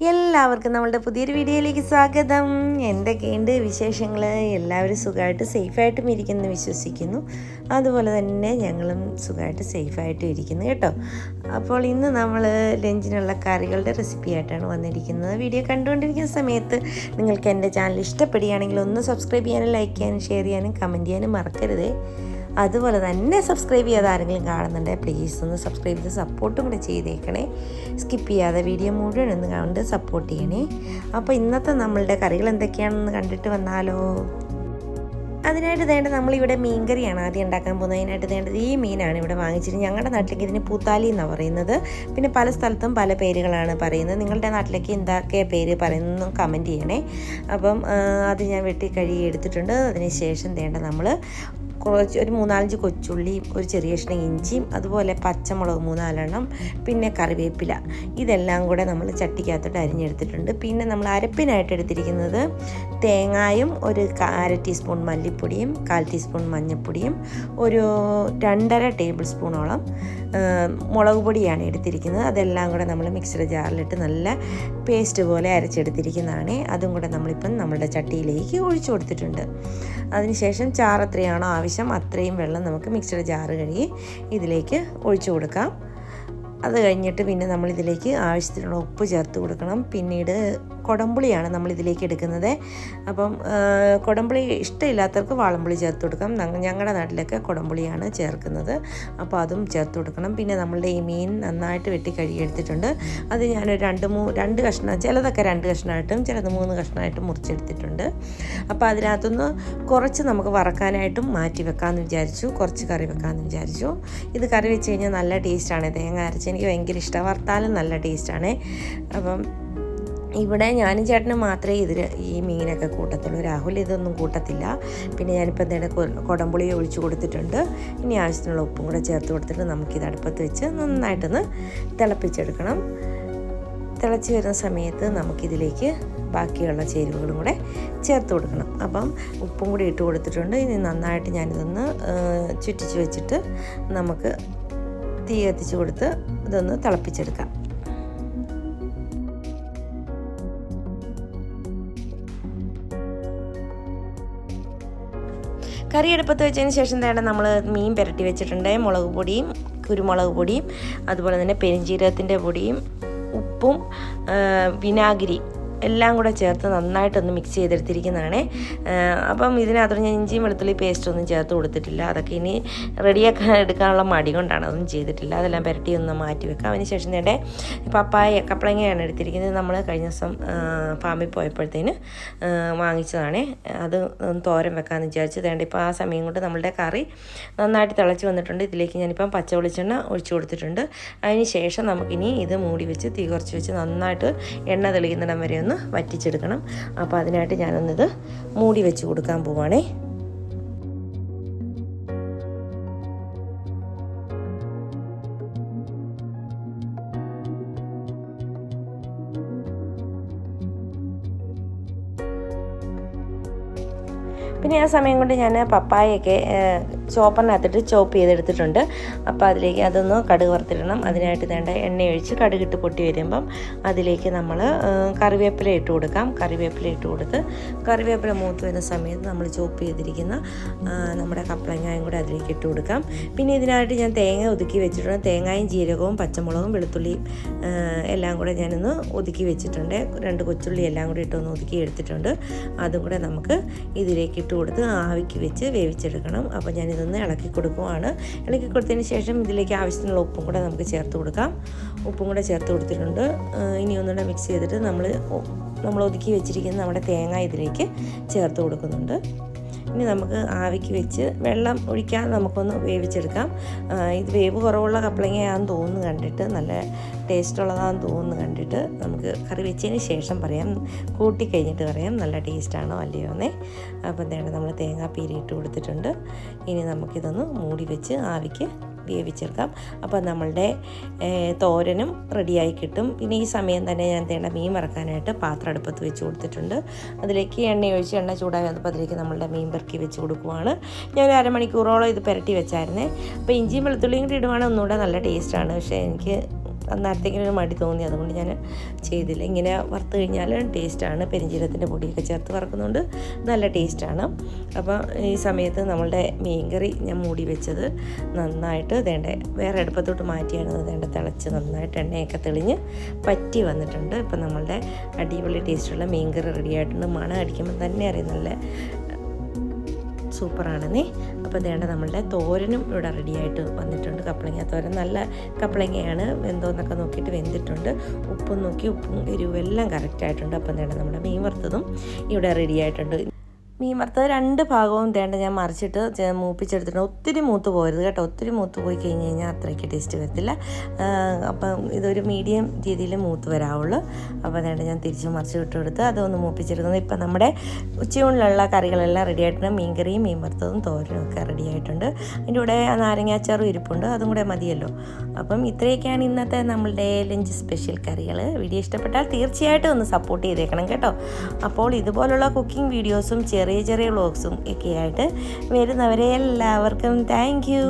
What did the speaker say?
എല്ലാവർക്കും നമ്മളുടെ പുതിയൊരു വീഡിയോയിലേക്ക് സ്വാഗതം. എന്തൊക്കെയുണ്ട് വിശേഷങ്ങൾ? എല്ലാവരും സുഖമായിട്ട് സേഫായിട്ടും ഇരിക്കുന്നു വിശ്വസിക്കുന്നു. അതുപോലെ തന്നെ ഞങ്ങളും സുഖമായിട്ട് സേഫായിട്ടും ഇരിക്കുന്നു കേട്ടോ. അപ്പോൾ ഇന്ന് നമ്മൾ ലഞ്ചിനുള്ള കറികളുടെ റെസിപ്പി ആയിട്ടാണ് വന്നിരിക്കുന്നത്. വീഡിയോ കണ്ടുകൊണ്ടിരിക്കുന്ന സമയത്ത് നിങ്ങൾക്ക് എൻ്റെ ചാനൽ ഇഷ്ടപ്പെടുകയാണെങ്കിൽ ഒന്ന് സബ്സ്ക്രൈബ് ചെയ്യാനും ലൈക്ക് ചെയ്യാനും ഷെയർ ചെയ്യാനും കമൻറ്റ് ചെയ്യാനും മറക്കരുതേ. അതുപോലെ തന്നെ സബ്സ്ക്രൈബ് ചെയ്യാതെ ആരെങ്കിലും കാണുന്നുണ്ടെങ്കിൽ പ്ലീസ് ഒന്ന് സബ്സ്ക്രൈബ് ചെയ്ത് സപ്പോർട്ടും കൂടെ ചെയ്തേക്കണേ. സ്കിപ്പ് ചെയ്യാതെ വീഡിയോ മുഴുവൻ ഒന്ന് കണ്ട് സപ്പോർട്ട് ചെയ്യണേ. അപ്പോൾ ഇന്നത്തെ നമ്മളുടെ കറികൾ എന്തൊക്കെയാണെന്ന് കണ്ടിട്ട് വന്നാലോ. അതിനായിട്ട് വേണ്ടത് നമ്മളിവിടെ മീൻ കറിയാണ് ആദ്യം ഉണ്ടാക്കാൻ പോകുന്നത്. അതിനായിട്ട് വേണ്ടത് ഈ മീനാണ് ഇവിടെ വാങ്ങിച്ചിട്ട്. ഞങ്ങളുടെ നാട്ടിലേക്ക് ഇതിന് പൂത്താലി എന്നാണ് പറയുന്നത്. പിന്നെ പല സ്ഥലത്തും പല പേരുകളാണ് പറയുന്നത്. നിങ്ങളുടെ നാട്ടിലേക്ക് എന്തൊക്കെ പേര് പറയുന്നതെന്നും കമൻറ്റ് ചെയ്യണേ. അപ്പം അത് ഞാൻ വെട്ടി കഴുകി എടുത്തിട്ടുണ്ട്. അതിന് ശേഷം വേണ്ട നമ്മൾ ഒരു 3-4 കൊച്ചുള്ളി, ഒരു ചെറിയ കഷ്ണം ഇഞ്ചിയും, അതുപോലെ പച്ചമുളക് 3-4 പിന്നെ കറിവേപ്പില, ഇതെല്ലാം കൂടെ നമ്മൾ ചട്ടിക്കകത്തോട്ട് അരിഞ്ഞെടുത്തിട്ടുണ്ട്. പിന്നെ നമ്മൾ അരപ്പിനായിട്ട് എടുത്തിരിക്കുന്നത് തേങ്ങായും ഒരു 1/2 ടീസ്പൂൺ മല്ലിപ്പൊടിയും 1/4 ടീസ്പൂൺ മഞ്ഞൾപ്പൊടിയും ഒരു 2.5 ടേബിൾ സ്പൂണോളം മുളക് പൊടിയാണ് എടുത്തിരിക്കുന്നത്. അതെല്ലാം കൂടെ നമ്മൾ മിക്സിയുടെ ജാറിലിട്ട് നല്ല പേസ്റ്റ് പോലെ അരച്ചെടുത്തിരിക്കുന്നതാണ്. അതും കൂടെ നമ്മളിപ്പം നമ്മുടെ ചട്ടിയിലേക്ക് ഒഴിച്ചു കൊടുത്തിട്ടുണ്ട്. അതിനുശേഷം ചാറ് എത്രയാണോ ആവശ്യം അത്രയും വെള്ളം നമുക്ക് മിക്സിയുടെ ജാറ് കഴുകി ഇതിലേക്ക് ഒഴിച്ചു കൊടുക്കാം. അത് കഴിഞ്ഞിട്ട് പിന്നെ നമ്മളിതിലേക്ക് ആവശ്യത്തിനുള്ള ഉപ്പ് ചേർത്ത് കൊടുക്കണം. പിന്നീട് കുടംപുളിയാണ് നമ്മളിതിലേക്ക് എടുക്കുന്നത്. അപ്പം കുടംപുളി ഇഷ്ടമില്ലാത്തവർക്ക് വാളംപുളി ചേർത്ത് കൊടുക്കാം. ഞങ്ങളുടെ നാട്ടിലൊക്കെ കുടംപുളിയാണ് ചേർക്കുന്നത്. അപ്പോൾ അതും ചേർത്ത് കൊടുക്കണം. പിന്നെ നമ്മളുടെ ഈ മീൻ നന്നായിട്ട് വെട്ടി കഴുകിയെടുത്തിട്ടുണ്ട്. അത് ഞാനൊരു 2 കഷ്ണം, ചിലതൊക്കെ 2 കഷ്ണമായിട്ടും ചിലത് 3 കഷ്ണമായിട്ടും മുറിച്ചെടുത്തിട്ടുണ്ട്. അപ്പോൾ അതിനകത്തുനിന്ന് കുറച്ച് നമുക്ക് വറക്കാനായിട്ടും മാറ്റി വെക്കാമെന്ന് വിചാരിച്ചു. കുറച്ച് കറി വെക്കാമെന്ന് വിചാരിച്ചു. ഇത് കറി വെച്ച് കഴിഞ്ഞാൽ നല്ല ടേസ്റ്റാണ്. തേങ്ങ അരച്ച് എനിക്ക് ഭയങ്കര ഇഷ്ടമാണ്. വറുത്താലും നല്ല ടേസ്റ്റാണ്. അപ്പം ഇവിടെ ഞാനും ചേട്ടനും മാത്രമേ ഈ മീനൊക്കെ കൂട്ടത്തുള്ളൂ. രാഹുൽ ഇതൊന്നും കൂട്ടത്തില്ല. പിന്നെ ഞാനിപ്പോൾ എന്തെങ്കിലും കുടംപുളി ഒഴിച്ചു കൊടുത്തിട്ടുണ്ട്. ഇനി ആവശ്യത്തിനുള്ള ഉപ്പും കൂടെ ചേർത്ത് കൊടുത്തിട്ട് നമുക്കിത് അടുപ്പത്ത് വെച്ച് നന്നായിട്ടൊന്ന് തിളപ്പിച്ചെടുക്കണം. തിളച്ച് വരുന്ന സമയത്ത് നമുക്കിതിലേക്ക് ബാക്കിയുള്ള ചേരുവകളും കൂടെ ചേർത്ത് കൊടുക്കണം. അപ്പം ഉപ്പും കൂടി ഇട്ട് കൊടുത്തിട്ടുണ്ട്. ഇനി നന്നായിട്ട് ഞാനിതൊന്ന് ചുറ്റിച്ച് വെച്ചിട്ട് നമുക്ക് തീ കത്തിച്ച് കൊടുത്ത് ഇതൊന്ന് തിളപ്പിച്ചെടുക്കാം. കറി അടുപ്പത്ത് വെച്ചതിന് ശേഷം വേണ്ട നമ്മൾ മീൻ പുരട്ടി വെച്ചിട്ടുണ്ട്. മുളക് പൊടിയും കുരുമുളക് പൊടിയും അതുപോലെ തന്നെ പെരുംജീരകത്തിൻ്റെ പൊടിയും ഉപ്പും വിനാഗിരി എല്ലാം കൂടെ ചേർത്ത് നന്നായിട്ടൊന്ന് മിക്സ് ചെയ്തെടുത്തിരിക്കുന്നതാണ്. അപ്പം ഇതിനകത്ത് ഞാൻ ഇഞ്ചിയും വെളുത്തുള്ളി പേസ്റ്റൊന്നും ചേർത്ത് കൊടുത്തിട്ടില്ല. അതൊക്കെ ഇനി റെഡിയാക്കാൻ എടുക്കാനുള്ള മടി കൊണ്ടാണ് അതൊന്നും ചെയ്തിട്ടില്ല. അതെല്ലാം പുരട്ടി ഒന്ന് മാറ്റി വെക്കാം. അതിന് ശേഷം നേടെ കപ്പളങ്ങയാണ് എടുത്തിരിക്കുന്നത്. നമ്മൾ കഴിഞ്ഞ ദിവസം ഫാമിൽ പോയപ്പോഴത്തേന് വാങ്ങിച്ചതാണ്. അത് തോരൻ വെക്കാമെന്ന് വിചാരിച്ചു. വേണ്ട ഇപ്പോൾ ആ സമയം കൊണ്ട് നമ്മളുടെ കറി നന്നായിട്ട് തിളച്ച് വന്നിട്ടുണ്ട്. ഇതിലേക്ക് ഞാനിപ്പം പച്ച വെളിച്ചെണ്ണ ഒഴിച്ചു കൊടുത്തിട്ടുണ്ട്. അതിന് ശേഷം നമുക്കിനി ഇത് മൂടി വെച്ച് തീ കുറച്ച് വെച്ച് നന്നായിട്ട് എണ്ണ തെളിയുന്നിടം വരെ ഒന്ന് വറ്റിച്ചെടുക്കണം. അപ്പോൾ അതിനായിട്ട് ഞാനൊന്നിത് മൂടി വെച്ച് കൊടുക്കാൻ പോവാണേ. പിന്നെ ആ സമയം കൊണ്ട് ഞാൻ പപ്പായൊക്കെ ചോപ്പറിനകത്തിട്ട് ചോപ്പ് ചെയ്തെടുത്തിട്ടുണ്ട്. അപ്പോൾ അതിലേക്ക് അതൊന്ന് കടുക് വറുത്തിടണം. അതിനായിട്ട് വേണ്ട എണ്ണയൊഴിച്ച് കടുകിട്ട് പൊട്ടി വരുമ്പം അതിലേക്ക് നമ്മൾ കറിവേപ്പില ഇട്ട് കൊടുക്കാം. കറിവേപ്പില ഇട്ട് കൊടുത്ത് കറിവേപ്പില മൂത്ത് വരുന്ന സമയത്ത് നമ്മൾ ചോപ്പ് ചെയ്തിരിക്കുന്ന നമ്മുടെ കപ്പളങ്ങായും കൂടെ അതിലേക്ക് ഇട്ട് കൊടുക്കാം. പിന്നെ ഇതിനായിട്ട് ഞാൻ തേങ്ങ ഒതുക്കി വെച്ചിട്ടുണ്ട്. തേങ്ങയും ജീരകവും പച്ചമുളകും വെളുത്തുള്ളിയും എല്ലാം കൂടെ ഞാനൊന്ന് ഒതുക്കി വെച്ചിട്ടുണ്ട്. 2 കൊച്ചുള്ളി എല്ലാം കൂടി ഇട്ടൊന്ന് ഒതുക്കി എടുത്തിട്ടുണ്ട്. അതും കൂടെ നമുക്ക് ഇതിലേക്ക് ഇട്ട് കൊടുത്ത് ആവിക്ക് വെച്ച് വേവിച്ചെടുക്കണം. അപ്പോൾ ഞാനിതൊന്ന് ഇളക്കി കൊടുക്കുവാണ്. ഇളക്കി കൊടുത്തതിന് ശേഷം ഇതിലേക്ക് ആവശ്യത്തിനുള്ള ഉപ്പും കൂടെ നമുക്ക് ചേർത്ത് കൊടുക്കാം. ഉപ്പും കൂടെ ചേർത്ത് കൊടുത്തിട്ടുണ്ട്. ഇനി ഒന്നുകൂടെ മിക്സ് ചെയ്തിട്ട് നമ്മൾ ഒതുക്കി വെച്ചിരിക്കുന്ന നമ്മുടെ തേങ്ങ ഇതിലേക്ക് ചേർത്ത് കൊടുക്കുന്നുണ്ട്. ഇനി നമുക്ക് ആവിക്ക് വെച്ച് വെള്ളം ഒഴിക്കാതെ നമുക്കൊന്ന് വേവിച്ചെടുക്കാം. ഇത് വേവ് കുറവുള്ള കപ്പളങ്ങയാണെന്ന് തോന്നുന്നു കണ്ടിട്ട്, നല്ല ടേസ്റ്റുള്ളതാണെന്ന് തോന്നുന്നു കണ്ടിട്ട്. നമുക്ക് കറി വെച്ചതിന് ശേഷം പറയാം, കൂട്ടിക്കഴിഞ്ഞിട്ട് പറയാം നല്ല ടേസ്റ്റാണോ അല്ലയോ എന്നേ. അപ്പോൾ എന്താണ് നമ്മൾ തേങ്ങാപ്പീരി ഇട്ട് കൊടുത്തിട്ടുണ്ട്. ഇനി നമുക്കിതൊന്ന് മൂടി വെച്ച് ആവിക്ക് വേവിച്ചെടുക്കാം. അപ്പോൾ നമ്മളുടെ തോരനും റെഡിയായി കിട്ടും. പിന്നെ ഈ സമയം തന്നെ ഞാൻ തേണ്ട മീൻ വറക്കാനായിട്ട് പാത്രം അടുപ്പത്ത് വെച്ച് കൊടുത്തിട്ടുണ്ട്. അതിലേക്ക് എണ്ണ ഒഴിച്ച് എണ്ണ ചൂടായി വന്നപ്പോൾ അതിലേക്ക് നമ്മളുടെ മീൻ പെറുക്കി വെച്ച് കൊടുക്കുവാണ്. ഞാൻ ഒരു അരമണിക്കൂറോളം ഇത് പുരട്ടി വെച്ചായിരുന്നേ. അപ്പോൾ ഇഞ്ചിയും വെളുത്തുള്ളിയും കൂടി ഇടുവാണെങ്കിൽ ഒന്നുകൂടെ നല്ല ടേസ്റ്റാണ്. പക്ഷേ എനിക്ക് അന്നേരത്തേക്കിനൊരു മടി തോന്നി, അതുകൊണ്ട് ഞാൻ ചെയ്തില്ല. ഇങ്ങനെ വറുത്ത് കഴിഞ്ഞാൽ ടേസ്റ്റാണ്. പെരിഞ്ജീരകത്തിൻ്റെ പൊടിയൊക്കെ ചേർത്ത് വറുക്കുന്നതുകൊണ്ട് നല്ല ടേസ്റ്റാണ്. അപ്പോൾ ഈ സമയത്ത് നമ്മളുടെ മീൻകറി ഞാൻ മൂടി വെച്ചത് നന്നായിട്ട് വേറെ അടുപ്പത്തോട്ട് മാറ്റിയാണ് തിളച്ച് നന്നായിട്ട് എണ്ണയൊക്കെ തെളിഞ്ഞ് പറ്റി വന്നിട്ടുണ്ട്. ഇപ്പം നമ്മളുടെ അടിപൊളി ടേസ്റ്റുള്ള മീൻകറി റെഡി ആയിട്ടുണ്ട്. മണം അടിക്കുമ്പോൾ തന്നെ അറിയാം നല്ല സൂപ്പറാണെന്നേ. അപ്പോൾ നമ്മളുടെ തോരനും ഇവിടെ റെഡിയായിട്ട് വന്നിട്ടുണ്ട്. കപ്പളങ്ങ തോരൻ നല്ല കപ്പളങ്ങയാണ്, വെന്തോന്നൊക്കെ നോക്കിയിട്ട് വെന്തിട്ടുണ്ട്. ഉപ്പും നോക്കി ഉപ്പും എരിവും എല്ലാം കറക്റ്റായിട്ടുണ്ട്. അപ്പം നമ്മുടെ മീൻ വറുത്തതും ഇവിടെ റെഡിയായിട്ടുണ്ട്. മീൻ വറുത്തത് 2 ഭാഗവും ഞാൻ മറിച്ചിട്ട് മൂപ്പിച്ചെടുത്തിട്ടുണ്ട്. ഒത്തിരി മൂത്ത് പോകരുത് കേട്ടോ. ഒത്തിരി മൂത്ത് പോയി കഴിഞ്ഞ് കഴിഞ്ഞാൽ അത്രയ്ക്ക് ടേസ്റ്റ് വരത്തില്ല. അപ്പം ഇതൊരു മീഡിയം രീതിയിൽ മൂത്ത് വരാവുള്ളൂ. അപ്പോൾ ഞാൻ തിരിച്ച് മറിച്ച് വിട്ടെടുത്ത് അതൊന്ന് മൂപ്പിച്ചെടുക്കുന്നത്. ഇപ്പം നമ്മുടെ ഉച്ചയൂണിലുള്ള കറികളെല്ലാം റെഡി ആയിട്ടുണ്ട്. മീൻകറിയും മീൻ വറുത്തതും തോരനും ഒക്കെ റെഡി ആയിട്ടുണ്ട്. അതിൻ്റെ കൂടെ നാരങ്ങാച്ചാറും ഇരിപ്പുണ്ട്, അതും കൂടെ മതിയല്ലോ. അപ്പം ഇത്രയൊക്കെയാണ് ഇന്നത്തെ നമ്മളുടെ ലഞ്ച് സ്പെഷ്യൽ കറികൾ. വീഡിയോ ഇഷ്ടപ്പെട്ടാൽ തീർച്ചയായിട്ടും ഒന്ന് സപ്പോർട്ട് ചെയ്തേക്കണം കേട്ടോ. അപ്പോൾ ഇതുപോലുള്ള കുക്കിംഗ് വീഡിയോസും ചെറിയ ചെറിയ വ്ളോഗ്സും ഒക്കെ ആയിട്ട് വരുന്നവരെ എല്ലാവർക്കും താങ്ക് യു.